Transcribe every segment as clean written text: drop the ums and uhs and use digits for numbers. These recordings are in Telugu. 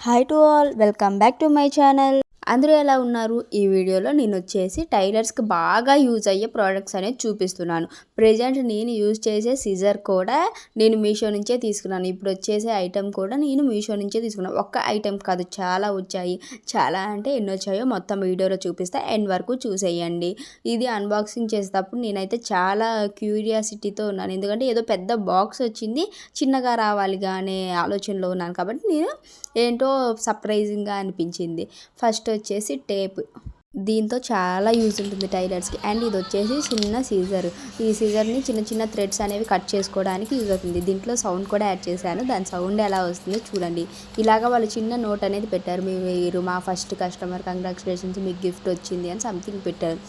Hi to all, welcome back to my channel. అందరూ ఎలా ఉన్నారు? ఈ వీడియోలో నేను వచ్చేసి టైలర్స్కి బాగా యూజ్ అయ్యే ప్రోడక్ట్స్ అనేది చూపిస్తున్నాను. ప్రెజెంట్ నేను యూజ్ చేసే సిజర్ కూడా నేను మీషో నుంచే తీసుకున్నాను. ఇప్పుడు వచ్చేసే ఐటెం కూడా నేను మీషో నుంచే తీసుకున్నాను. ఒక్క ఐటెం కాదు, చాలా వచ్చాయి. చాలా అంటే ఎన్ని వచ్చాయో మొత్తం వీడియోలో చూపిస్తే ఎండ్ వరకు చూసేయండి. ఇది అన్బాక్సింగ్ చేసేటప్పుడు నేనైతే చాలా క్యూరియాసిటీతో ఉన్నాను. ఎందుకంటే ఏదో పెద్ద బాక్స్ వచ్చింది, చిన్నగా రావాలి అనే ఆలోచనలో ఉన్నాను. కాబట్టి నేను ఏంటో సర్ప్రైజింగ్గా అనిపించింది. ఫస్ట్ వచ్చేసి టేప్. దీంతో చాలా యూజ్ ఉంటుంది టైలర్స్కి. అండ్ ఇది వచ్చేసి చిన్న సీజర్. ఈ సీజర్ని చిన్న చిన్న థ్రెడ్స్ అనేవి కట్ చేసుకోవడానికి యూజ్ అవుతుంది. దీంట్లో సౌండ్ కూడా యాడ్ చేశాను. దాని సౌండ్ ఎలా వస్తుందో చూడండి. ఇలాగ వాళ్ళు చిన్న నోట్ అనేది పెట్టారు. మీరు మా ఫస్ట్ కస్టమర్, కంగ్రాచులేషన్స్, మీకు గిఫ్ట్ వచ్చింది అని సంథింగ్ పెట్టారు.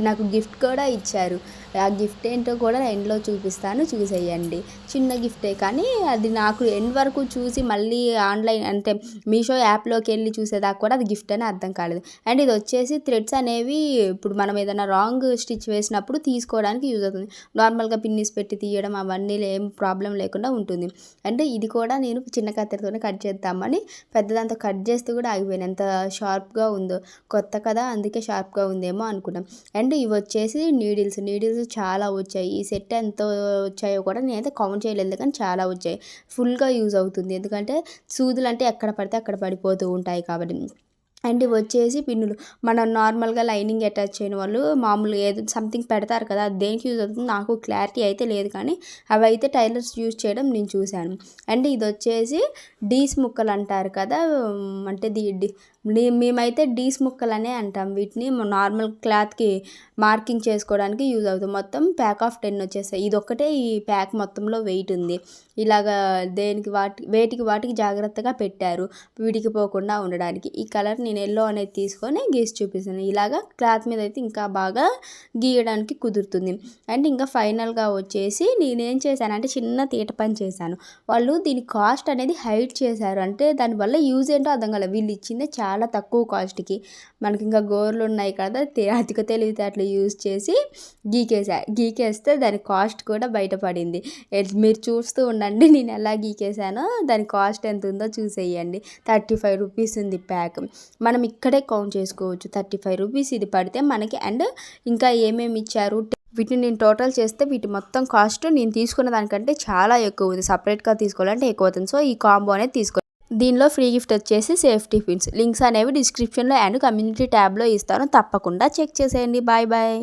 నాకు గిఫ్ట్ కూడా ఇచ్చారు. ఆ గిఫ్ట్ ఏంటో కూడా ఎండ్లో చూపిస్తాను, చూసేయండి. చిన్న గిఫ్టే కానీ అది నాకు ఎండ్ వరకు చూసి మళ్ళీ ఆన్లైన్ అంటే మీషో యాప్లోకి వెళ్ళి చూసేదాకా కూడా అది గిఫ్ట్ అని అర్థం కాలేదు. అండ్ ఇది వచ్చేసి థ్రెడ్స్ అనేవి ఇప్పుడు మనం ఏదైనా రాంగ్ స్టిచ్ వేసినప్పుడు తీసుకోవడానికి యూజ్ అవుతుంది. నార్మల్గా పిన్నిస్ పెట్టి తీయడం అవన్నీ ఏం ప్రాబ్లం లేకుండా ఉంటుంది. అంటే ఇది కూడా నేను చిన్న కత్తెరతోనే కట్ చేద్దామని పెద్దదాంతో కట్ చేస్తూ కూడా ఆగిపోయాను. ఎంత షార్ప్గా ఉందో, కొత్త కదా అందుకే షార్ప్గా ఉందేమో అనుకున్నాం. అండ్ ఇవి వచ్చేసి నీడిల్స్ చాలా వచ్చాయి. ఈ సెట్ ఎంత వచ్చాయో కూడా నేనైతే కౌంట్ చేయలేదు, కానీ చాలా వచ్చాయి. ఫుల్గా యూజ్ అవుతుంది, ఎందుకంటే సూదులు అంటే ఎక్కడ పడితే అక్కడ పడిపోతూ ఉంటాయి కాబట్టి. అండ్ ఇవి వచ్చేసి పిన్నులు. మనం నార్మల్గా లైనింగ్ అటాచ్ చేయని వాళ్ళు మామూలుగా ఏదో సంథింగ్ పెడతారు కదా, అది దేనికి యూజ్ అవుతుంది నాకు క్లారిటీ అయితే లేదు, కానీ అవి అయితే టైలర్స్ యూజ్ చేయడం నేను చూశాను. అండ్ ఇది వచ్చేసి డీస్ ముక్కలు అంటారు కదా, అంటే మేమైతే డీస్ ముక్కలు అనే అంటాం వీటిని. నార్మల్ క్లాత్కి మార్కింగ్ చేసుకోవడానికి యూజ్ అవుతుంది. మొత్తం ప్యాక్ ఆఫ్ 10 వచ్చేస్తాయి. ఇది ఒక్కటే ఈ ప్యాక్ మొత్తంలో వెయిట్ ఉంది. ఇలాగా దేనికి వాటికి జాగ్రత్తగా పెట్టారు, వీటికి పోకుండా ఉండడానికి. ఈ కలర్ నేను ఎల్లో అనేది తీసుకొని గీసి చూపిస్తాను. ఇలాగా క్లాత్ మీద అయితే ఇంకా బాగా గీయడానికి కుదురుతుంది. అండ్ ఇంకా ఫైనల్గా వచ్చేసి నేనేం చేశాను అంటే చిన్న తీట పని చేశాను. వాళ్ళు దీని కాస్ట్ అనేది హైడ్ చేశారు. అంటే దానివల్ల యూజ్ ఏంటో అర్థం కాలేదు. వీళ్ళు ఇచ్చిందే చాలా తక్కువ కాస్ట్కి. మనకి ఇంకా గోర్లు ఉన్నాయి కదా, అతిక తెలివితేటలు యూజ్ చేసి గీకేస్తే దాని కాస్ట్ కూడా బయటపడింది. మీరు చూస్తూ ఉండండి నేను ఎలా గీకేసానో. దాని కాస్ట్ ఎంత ఉందో చూసేయండి. 35 రూపీస్ ఉంది ప్యాక్. మనం ఇక్కడే కౌంట్ చేసుకోవచ్చు. 35 రూపీస్ ఇది పడితే మనకి. అండ్ ఇంకా ఏమేమి ఇచ్చారు, వీటిని నేను టోటల్ చేస్తే వీటి మొత్తం కాస్ట్ నేను తీసుకున్న దానికంటే చాలా ఎక్కువ ఉంది. సపరేట్గా తీసుకోవాలంటే ఎక్కువ అవుతుంది. సో ఈ కాంబో అనేది తీసుకోవాలి. దీనిలో ఫ్రీ గిఫ్ట్ వచ్చేసి సేఫ్టీ పిన్స్. లింక్స్ అనేవి డిస్క్రిప్షన్లో అండ్ కమ్యూనిటీ ట్యాబ్లో ఇస్తాను, తప్పకుండా చెక్ చేసేయండి. Bye bye.